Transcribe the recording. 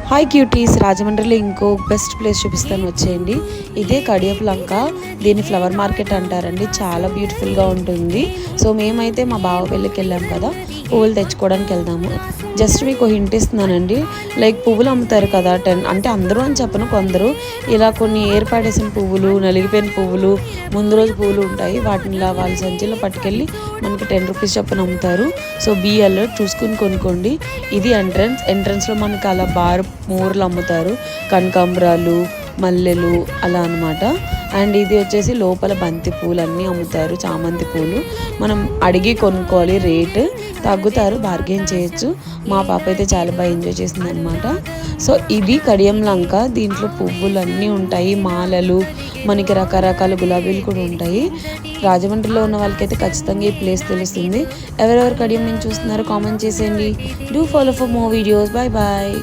Hi cuties, రాజమండ్రిలో ఇంకో best place చూపిస్తాను, వచ్చేయండి. ఇదే కడియపు లంక. దీన్ని ఫ్లవర్ మార్కెట్ అంటారండి. చాలా బ్యూటిఫుల్గా ఉంటుంది. సో మేమైతే మా బావ పెళ్ళికి వెళ్ళాం కదా, పువ్వులు తెచ్చుకోవడానికి వెళ్దాము. జస్ట్ మీకు హింట్ ఇస్తున్నానండి. లైక్ పువ్వులు అమ్ముతారు కదా, అంటే అందరూ అని చెప్పను, కొందరు ఇలా కొన్ని ఏర్పాటేసిన పువ్వులు, నలిగిపోయిన పువ్వులు, ముందు రోజు పువ్వులు ఉంటాయి. వాటిని ఇలా వాళ్ళ సంచిలో పట్టుకెళ్ళి మనకి 10 రూపీస్ చొప్పున అమ్ముతారు. సో బీ అలర్ట్, చూసుకుని కొనుక్కోండి. ఇది ఎంట్రన్స్లో మనకి అలా మూరలు అమ్ముతారు, కనకాంబరాలు, మల్లెలు అలా అనమాట. అండ్ ఇది వచ్చేసి లోపల బంతి పూలు అన్నీ అమ్ముతారు, చామంతి పూలు. మనం అడిగి కొనుక్కోవాలి, రేటు తగ్గుతారు, బార్గెన్ చేయొచ్చు. మా పాప అయితే చాలా బాగా ఎంజాయ్ చేసింది అనమాట. సో ఇది కడియం లంక. దీంట్లో పువ్వులు అన్నీ ఉంటాయి, మాలలు, మనకి రకరకాల గులాబీలు కూడా ఉంటాయి. రాజమండ్రిలో ఉన్న వాళ్ళకైతే ఖచ్చితంగా ఈ ప్లేస్ తెలుస్తుంది. ఎవరెవరు కడియం నుంచి చూస్తున్నారో కామెంట్ చేసేయండి. Do follow for more videos. Bye bye.